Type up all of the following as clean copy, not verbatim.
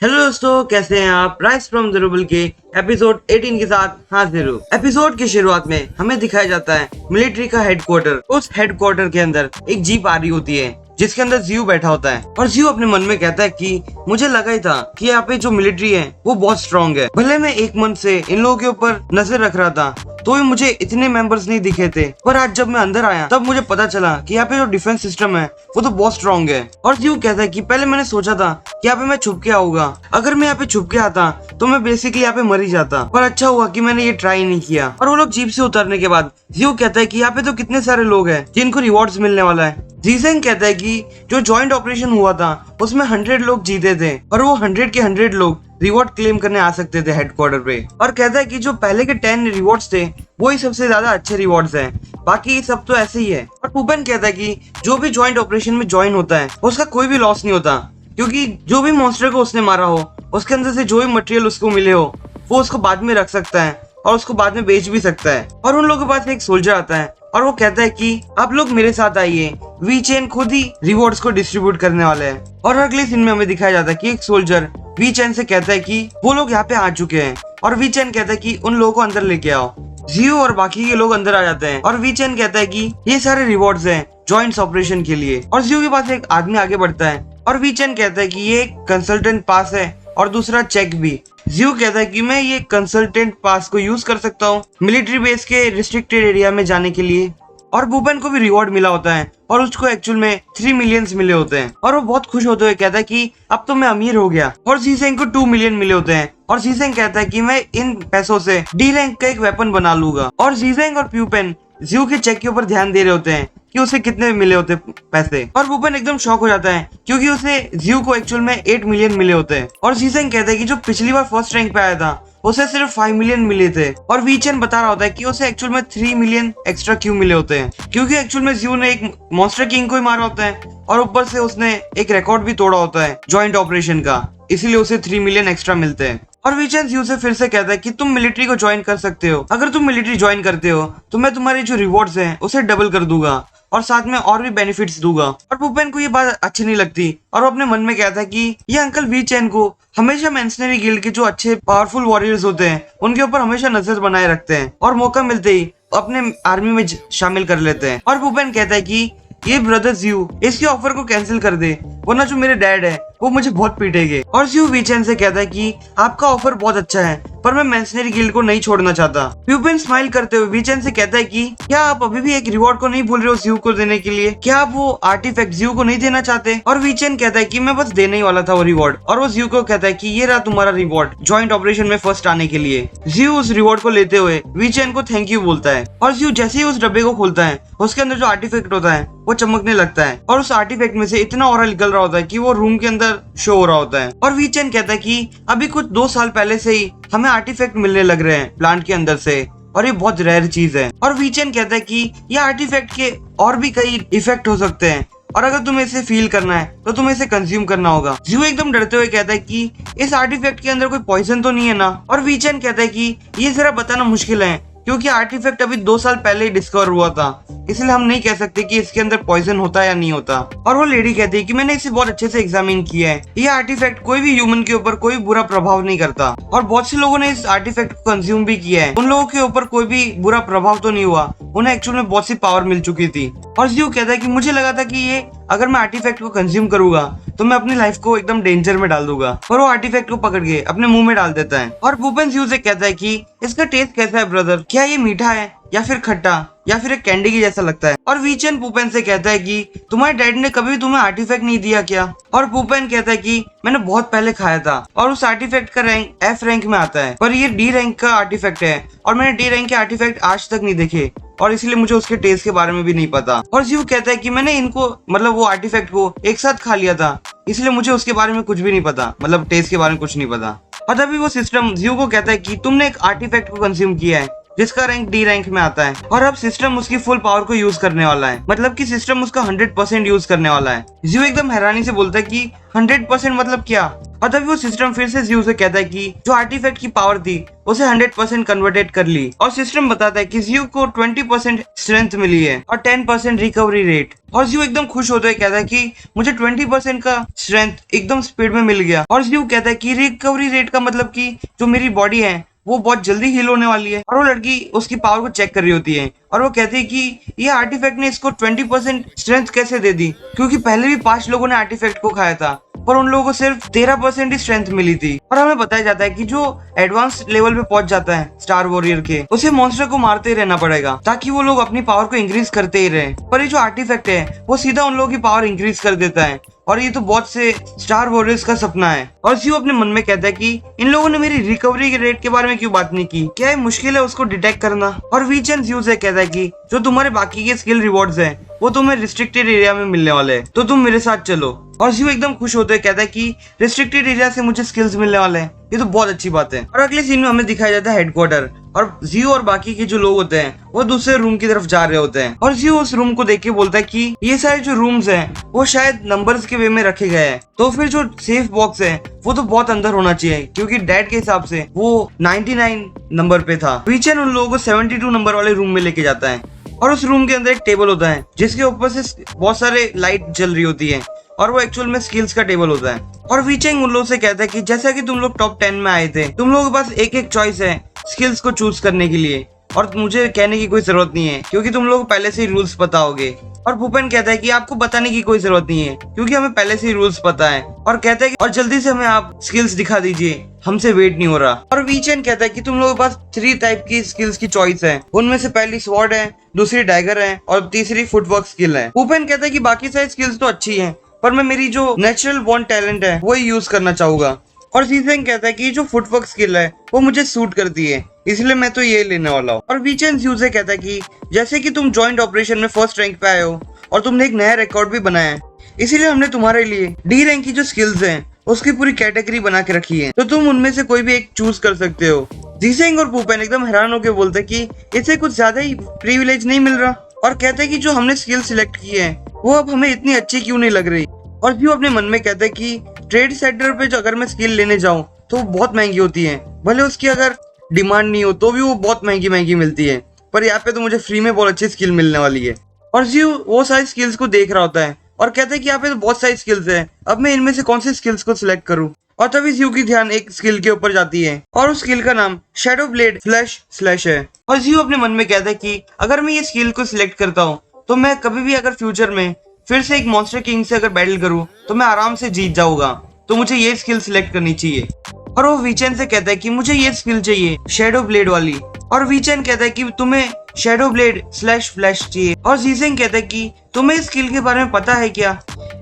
Hello दोस्तों, कैसे हैं आप। राइस फ्रॉम द के एपिसोड 18 के साथ हाजिर हूँ। एपिसोड की शुरुआत में हमें दिखाया जाता है मिलिट्री का हेडक्वार्टर। उस हेडक्वार्टर के अंदर एक जीप आ रही होती है जिसके अंदर जियो बैठा होता है और जियो अपने मन में कहता है कि मुझे लगा ही था कि यहाँ पे जो मिलिट्री है वो बहुत स्ट्रांग है। भले मैं एक मंथ से इन लोगों के ऊपर नजर रख रहा था तो भी मुझे इतने मेंबर्स नहीं दिखे थे, पर आज जब मैं अंदर आया तब मुझे पता चला कि यहाँ पे जो डिफेंस सिस्टम है वो तो बहुत स्ट्रांग है। और जियो कहता है कि पहले मैंने सोचा था कि यहाँ पे मैं छुप के आऊंगा, अगर मैं यहाँ पे छुप के आता तो मैं बेसिकली यहाँ पे मर ही जाता, पर अच्छा हुआ कि मैंने ये ट्राई नहीं किया। और वो लोग जीप से उतरने के बाद जियो कहता है कि यहाँ पे तो कितने सारे लोग हैं जिनको रिवॉर्ड्स मिलने वाला है। जीसेंग कहता है कि जो जॉइंट ऑपरेशन हुआ था उसमें 100 लोग जीते थे और वो 100 के 100 लोग रिवॉर्ड क्लेम करने आ सकते थे हेडक्वार्टर पे। और कहता है कि जो पहले के 10 रिवॉर्ड्स थे वो ही सबसे ज्यादा अच्छे रिवॉर्ड्स हैं, बाकी सब तो ऐसे ही है। और पुपन कहता है कि जो भी जॉइंट ऑपरेशन में ज्वाइन होता है उसका कोई भी लॉस नहीं होता, क्योंकि जो भी मॉन्स्टर को उसने मारा हो उसके अंदर से जो भी मटेरियल उसको मिले हो वो उसको बाद में रख सकता है और उसको बाद में बेच भी सकता है। और उन लोगों के पास एक सोल्जर आता है और वो कहता है कि आप लोग मेरे साथ आइए, वी चैन खुद ही रिवॉर्ड्स को डिस्ट्रीब्यूट करने वाले हैं। और अगले सीन में हमें दिखाया जाता है कि एक सोल्जर वी चैन से कहता है कि वो लोग यहाँ पे आ चुके हैं और वी चैन कहता है कि उन लोगों को अंदर लेके आओ। जियो और बाकी के लोग अंदर आ जाते हैं और वी चैन कहता है कि ये सारे रिवॉर्ड्स हैं जॉइंट ऑपरेशन के लिए। और जियो के पास एक आदमी आगे बढ़ता है और वी चैन कहता है कि ये एक कंसल्टेंट पास है और दूसरा चेक भी। जियो कहता है कि मैं ये कंसल्टेंट पास को यूज कर सकता हूँ मिलिट्री बेस के रिस्ट्रिक्टेड एरिया में जाने के लिए। और बुबन को भी रिवॉर्ड मिला होता है और उसको एक्चुअल में 3 मिलियंस मिले होते हैं और वो बहुत खुश होते हुए कहता है कि अब तो मैं अमीर हो गया। और जीसेंग को 2 मिलियन मिले होते हैं और जीसेंग कहता है कि मैं इन पैसों से डी रैंक का एक वेपन बना लूंगा। और जीसेंग और प्यूपेन जियो के चेक के ऊपर ध्यान दे रहे होते हैं कि उसे कितने मिले होते पैसे। और बुबन एकदम शॉक हो जाता है क्योंकि उसे जियो को एक्चुअल में 8 मिलियन मिले होते हैं। और जीसेंग कहता है कि जो पिछली बार फर्स्ट रैंक पे आया था उसे सिर्फ 5 मिलियन मिले थे। और वीचेन बता रहा होता है कि उसे एक्चुअल में 3 मिलियन एक्स्ट्रा क्यों मिले होते हैं, क्योंकि एक्चुअल में जियो ने एक मॉन्स्टर किंग को ही मारा होता है और ऊपर से उसने एक रिकॉर्ड भी तोड़ा होता है जॉइंट ऑपरेशन का, इसीलिए उसे 3 मिलियन एक्स्ट्रा मिलते हैं। और वीचेन जियो से फिर से कहता है कि तुम मिलिट्री को ज्वाइन कर सकते हो, अगर तुम मिलिट्री ज्वाइन करते हो तो मैं तुम्हारे जो रिवॉर्ड्स हैं उसे डबल कर दूंगा और साथ में और भी बेनिफिट्स दूंगा। और पुपेन को ये बात अच्छी नहीं लगती और वो अपने मन में कहता है कि ये अंकल वी चैन को हमेशा मेंसनरी गिल्ड के जो अच्छे पावरफुल वॉरियर्स होते हैं उनके ऊपर हमेशा नजर बनाए रखते हैं और मौका मिलते ही अपने आर्मी में शामिल कर लेते हैं। और पुपेन कहता है कि ये ब्रदर जियो इसके ऑफर को कैंसिल कर दे, वरना जो मेरे डैड है वो मुझे बहुत पीटेंगे। और जियो वीचैन से कहता है कि आपका ऑफर बहुत अच्छा है पर मैं मेंसनरी गिल्ड को नहीं छोड़ना चाहता। प्यूपेन स्माइल करते हुए वीचैन से कहता है कि क्या आप अभी भी एक रिवॉर्ड को नहीं भूल रहे हो जियो को देने के लिए, क्या आप वो आर्टिफैक्ट जियो को नहीं देना चाहते। और वीचैन कहता है कि मैं बस देने ही वाला था वो रिवॉर्ड। और वो जियो को कहता है कि ये रहा तुम्हारा रिवॉर्ड जॉइंट ऑपरेशन में फर्स्ट आने के लिए। जियो उस रिवॉर्ड को लेते हुए वीचैन को थैंक यू बोलता है और जियो जैसे ही उस डब्बे को खोलता है उसके अंदर जो आर्टिफैक्ट होता है वो चमकने लगता है और उस आर्टिफैक्ट में से इतना ऑरा निकल रहा होता है कि वो रूम के अंदर शो हो रहा होता है। और वीचैन कहता है कि अभी कुछ 2 साल पहले से ही हमें आर्टिफैक्ट मिलने लग रहे हैं प्लांट के अंदर से और ये बहुत रेयर चीज है। और वीचैन कहता है कि ये आर्टिफैक्ट के और भी कई इफेक्ट हो सकते हैं और अगर तुम्हें इसे फील करना है तो तुम्हें इसे कंज्यूम करना होगा। जियो एकदम डरते हुए कहता है कि इस आर्टिफैक्ट के अंदर कोई पॉइजन तो नहीं है ना। और वीचैन कहता है कि ये जरा बताना मुश्किल है क्योंकि आर्टिफैक्ट अभी 2 साल पहले ही डिस्कवर हुआ था, इसलिए हम नहीं कह सकते कि इसके अंदर पॉइजन होता है या नहीं होता। और वो लेडी कहती है कि मैंने इसे बहुत अच्छे से एग्जामिन किया है, ये आर्टिफैक्ट कोई भी ह्यूमन के ऊपर कोई बुरा प्रभाव नहीं करता और बहुत से लोगों ने इस आर्टिफैक्ट को कंज्यूम भी किया है, उन लोगों के ऊपर कोई भी बुरा प्रभाव तो नहीं हुआ, उन्हें एक्चुअल में बहुत सी पावर मिल चुकी थी। और जियो कहता है कि मुझे लगा था कि ये अगर मैं आर्टिफैक्ट को कंज्यूम करूंगा तो मैं अपनी लाइफ को एकदम डेंजर में डाल दूंगा। और वो आर्टिफैक्ट को पकड़ के अपने मुंह में डाल देता है। और पुपेन जियो से कहता है कि इसका टेस्ट कैसा है ब्रदर, क्या ये मीठा है या फिर खट्टा या फिर एक कैंडी की जैसा लगता है। और वीचैन पुपेन से कहता है कि तुम्हारे डैड ने कभी तुम्हें आर्टिफैक्ट नहीं दिया क्या। और पुपेन कहता है कि मैंने बहुत पहले खाया था और उस आर्टिफैक्ट का रैंक F रैंक में आता है, पर ये D रैंक का आर्टिफैक्ट है और मैंने D रैंक के आर्टिफैक्ट आज तक नहीं देखे और इसलिए मुझे उसके टेस्ट के बारे में भी नहीं पता। और जियो कहता है कि मैंने इनको मतलब वो आर्टिफैक्ट को एक साथ खा लिया था, इसलिए मुझे उसके बारे में कुछ भी नहीं पता, मतलब टेस्ट के बारे में कुछ नहीं पता। और तभी वो सिस्टम जियो को कहता है कि तुमने एक आर्टिफैक्ट को कंज्यूम किया है जिसका रैंक D रैंक में आता है और अब सिस्टम उसकी फुल पावर को यूज करने वाला है, मतलब कि सिस्टम उसका 100% यूज करने वाला है। जियो एकदम हैरानी से बोलता है कि 100% मतलब क्या। और तभी वो सिस्टम फिर से जियो से कहता है कि जो आर्टिफैक्ट की पावर थी उसे 100% कन्वर्टेड कर ली, और सिस्टम बताता है कि जियो को 20% स्ट्रेंथ मिली है और 10% रिकवरी रेट। और जियो एकदम खुश होता है, कहता है कि मुझे 20% का स्ट्रेंथ एकदम स्पीड में मिल गया। और जियो कहता है कि रिकवरी रेट का मतलब कि जो मेरी बॉडी है वो बहुत जल्दी हील होने वाली है। और वो लड़की उसकी पावर को चेक कर रही होती है और वो कहती है कि ये आर्टिफैक्ट ने इसको 20% स्ट्रेंथ कैसे दे दी, क्योंकि पहले भी 5 लोगों ने आर्टिफैक्ट को खाया था पर उन लोगों को सिर्फ 13% ही स्ट्रेंथ मिली थी। और हमें बताया जाता है कि जो एडवांस लेवल पे पहुंच जाता है स्टार वॉरियर के, उसे मॉन्स्टर को मारते ही रहना पड़ेगा ताकि वो लोग अपनी पावर को इंक्रीज करते ही रहे। पर ये जो आर्टिफैक्ट है वो सीधा उन लोगों की पावर इंक्रीज कर देता है, और ये तो बहुत से स्टार वॉरियर्स का सपना है। और जियो अपने मन में कहता है कि इन लोगों ने मेरी रिकवरी के रेट के बारे में क्यों बात नहीं की, क्या ये मुश्किल है उसको डिटेक्ट करना। और वीचन जियो से कहता है कि जो तुम्हारे बाकी के स्किल रिवॉर्ड्स हैं वो तुम्हें रिस्ट्रिक्टेड एरिया में मिलने वाले हैं, तो तुम मेरे साथ चलो। और जियो एकदम खुश होते कहता है कि रिस्ट्रिक्टेड एरिया से मुझे स्किल्स मिलने वाले हैं, ये तो बहुत अच्छी बात है। और अगले सीन में हमें दिखाया जाता है हेडक्वार्टर, और जियो और बाकी के जो लोग होते हैं वो दूसरे रूम की तरफ जा रहे होते हैं। और जियो उस रूम को देख के बोलता है कि ये सारे जो रूम्स हैं वो शायद नंबर्स के वे में रखे गए हैं, तो फिर जो सेफ बॉक्स है वो तो बहुत अंदर होना चाहिए, क्योंकि डैड के हिसाब से वो 99 नंबर पे था। वीचन उन लोगों को 72 नंबर वाले रूम में लेके जाता है, और उस रूम के अंदर एक टेबल होता है जिसके ऊपर से बहुत सारे लाइट जल रही होती है, और वो एक्चुअल में स्किल्स का टेबल होता है। और वीचेंग उन लोगों से कहता है कि जैसा कि तुम लोग टॉप 10 में आए थे, तुम लोगों के पास एक एक चॉइस है स्किल्स को चूज करने के लिए, और मुझे कहने की कोई जरूरत नहीं है क्योंकि तुम लोग को पहले से ही रूल्स पता होगे। और भूपेन कहता है कि आपको बताने की कोई जरूरत नहीं है क्योंकि हमें पहले से ही रूल्स पता है, और कहता है कि और जल्दी से हमें आप स्किल्स दिखा दीजिए, हमसे वेट नहीं हो रहा। और वीचेन कहता है कि तुम लोगों के पास 3 टाइप की स्किल्स की चॉइस है, उनमें से पहली स्वॉर्ड है, दूसरी डैगर है और तीसरी फुटवर्क स्किल है। भूपेन कहता है कि बाकी सारी स्किल्स तो अच्छी हैं, पर मैं मेरी जो नेचुरल बॉर्न टैलेंट है वही यूज करना चाहूंगा। और जीसेंग कहता है कि जो फुटवर्क स्किल है वो मुझे सूट करती है, इसलिए मैं तो ये लेने वाला हूँ। और वीचेन से कहता है कि जैसे कि तुम जॉइंट ऑपरेशन में फर्स्ट रैंक पे आए हो और तुमने एक नया रिकॉर्ड भी बनाया है, इसीलिए हमने तुम्हारे लिए डी रैंक की जो स्किल्स हैं उसकी पूरी कैटेगरी बना के रखी है, तो तुम उनमें से कोई भी एक चूज कर सकते हो। जीसेंग और पूपेन एकदम हैरान होकर बोलते हैं कि इसे कुछ ज्यादा ही प्रिविलेज नहीं मिल रहा, और कहते हैं कि जो हमने स्किल सिलेक्ट की है वो अब हमें इतनी अच्छी क्यों नहीं लग रही। और जियो अपने मन में कहता है कि ट्रेड सेंटर पे जो अगर मैं स्किल लेने जाऊं तो वो बहुत महंगी होती है, भले उसकी अगर डिमांड नहीं हो तो भी वो बहुत महंगी महंगी मिलती है, पर यहाँ पे तो मुझे फ्री में बहुत अच्छी स्किल मिलने वाली है। और जियो वो सारी स्किल्स को देख रहा होता है और कहता है कि यहाँ पे तो बहुत सारी स्किल्स है, अब मैं इनमें से कौन सी स्किल्स को सिलेक्ट करूँ। और तभी जियो की ध्यान एक स्किल के ऊपर जाती है, और उस स्किल का नाम शैडो ब्लेड फ्लैश स्लैश है। और जियो अपने मन में कहता है कि अगर मैं ये स्किल को सिलेक्ट करता हूँ तो मैं कभी भी अगर फ्यूचर में फिर से एक मॉन्स्टर किंग से अगर बैटल करूँ तो मैं आराम से जीत जाऊंगा, तो मुझे ये स्किल सिलेक्ट करनी चाहिए। और वो वीचेन से कहता है कि मुझे ये स्किल चाहिए शैडो ब्लेड वाली, और वीचेन कहता है कि तुम्हें शैडो ब्लेड स्लैश फ्लैश चाहिए। और जीसेंग कहता है कि तुम्हें इस स्किल के बारे में पता है क्या,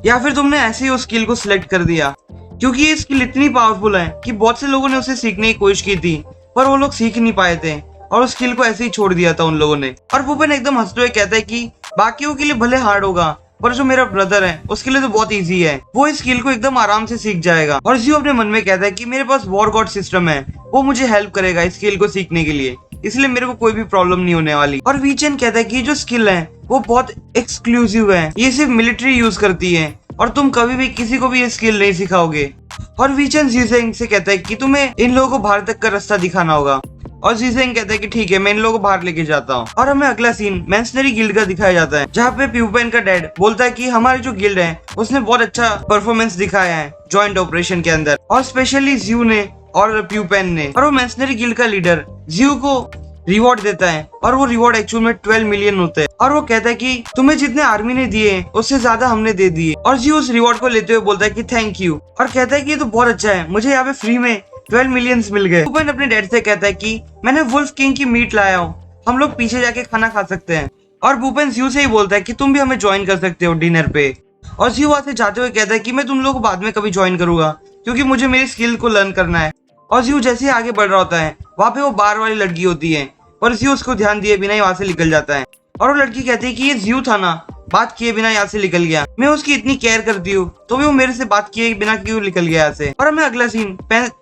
या फिर तुमने ऐसे ही उस स्किल को सिलेक्ट कर दिया, क्योंकि ये स्किल इतनी पावरफुल है कि बहुत से लोगों ने उसे सीखने की कोशिश की थी पर वो लोग सीख नहीं पाए थे, और उस स्किल को ऐसे ही छोड़ दिया था उन लोगों ने। और भूपेन एकदम हंसते हुए कहता है कि बाकियों के लिए भले हार्ड होगा पर जो मेरा ब्रदर है उसके लिए तो बहुत इजी है, वो इस स्किल को एकदम आराम से सीख जाएगा। और जियो अपने मन में कहता है कि मेरे पास वॉर गॉड सिस्टम है, वो मुझे हेल्प करेगा इस स्किल को सीखने के लिए, इसलिए मेरे को कोई भी प्रॉब्लम नहीं होने वाली। और वीचेन कहता है कि जो स्किल है वो बहुत एक्सक्लूसिव है, ये सिर्फ मिलिट्री यूज करती है और तुम कभी भी किसी को भी ये स्किल नहीं सिखाओगे। और वीचेन जीसेंग से कहता है कि तुम्हें इन लोगों को बाहर तक का रास्ता दिखाना होगा, और जीसेंग कहता है कि ठीक है मैं इन लोगों को बाहर लेके जाता हूँ। और हमें अगला सीन मैंसनरी गिल्ड का दिखाया जाता है, जहाँ पे प्यूपेन का डैड बोलता है कि हमारी जो गिल्ड है उसने बहुत अच्छा परफॉर्मेंस दिखाया है जॉइंट ऑपरेशन के अंदर, और स्पेशली जियो ने और प्यूपेन ने। और वो मैंसनरी गिल्ड का लीडर जियो को रिवॉर्ड देता है, और वो रिवॉर्ड एक्चुअल में 12 मिलियन होते हैं, और वो कहता है कि तुम्हें जितने आर्मी ने दिए उससे ज्यादा हमने दे दिए। और जियो उस रिवॉर्ड को लेते हुए बोलता है कि थैंक यू, और कहता है कि ये तो बहुत अच्छा है, मुझे यहाँ पे फ्री में 12 मिलियंस मिल गए। भूपेन अपने डैड से कहता है कि मैंने वुल्फ किंग की मीट लाया हूँ, हम लोग पीछे जाके खाना खा सकते हैं। और भूपेन जियो से ही बोलता है कि तुम भी हमें ज्वाइन कर सकते हो डिनर पे। और जियो वहां से जाते हुए कहता है कि मैं तुम लोगों को बाद में कभी ज्वाइन करूंगा क्योंकि मुझे मेरी स्किल को लर्न करना है। और जियो जैसे ही आगे बढ़ रहा होता है वहाँ पे वो बार वाली लड़की होती है, पर जियो उसको ध्यान दिए बिना ही वहां से निकल जाता है। और वो लड़की कहती है कि ये जियो था ना, बात किए बिना यहाँ से निकल गया, मैं उसकी इतनी केयर करती हूँ तो भी वो मेरे से बात किए बिना क्यों निकल गया यहाँ से। और हमें अगला सीन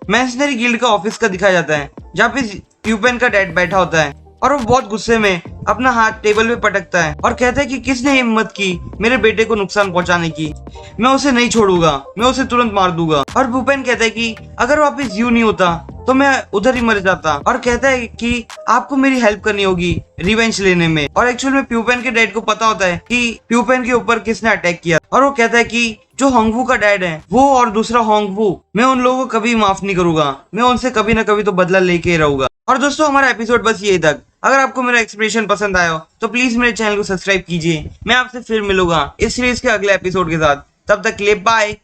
मैंसनरी गिल्ड का ऑफिस का दिखाया जाता है, जहाँ पे प्यूपेन का डैड बैठा होता है, और वो बहुत गुस्से में अपना हाथ टेबल पे पटकता है और कहता है कि किसने हिम्मत की मेरे बेटे को नुकसान पहुंचाने की, मैं उसे नहीं छोड़ूंगा, मैं उसे तुरंत मार दूंगा। और भूपेन कहता है कि अगर वापिस यू नहीं होता तो मैं उधर ही मर जाता, और कहता है कि आपको मेरी हेल्प करनी होगी रिवेंज लेने में। और एक्चुअल में प्यूपेन के डैड को पता होता है कि प्यूपेन के ऊपर किसने अटैक किया, और वो कहता है कि जो होंगवू का डैड है वो और दूसरा होंगवू, मैं उन लोगों को कभी माफ नहीं करूंगा, मैं उनसे कभी ना कभी तो बदला लेके रहूंगा। और दोस्तों हमारा एपिसोड बस यही तक। अगर आपको मेरा एक्सप्रेशन पसंद आया हो तो प्लीज मेरे चैनल को सब्सक्राइब कीजिए। मैं आपसे फिर मिलूंगा इस सीरीज के अगले एपिसोड के साथ, तब तक के लिए बाय।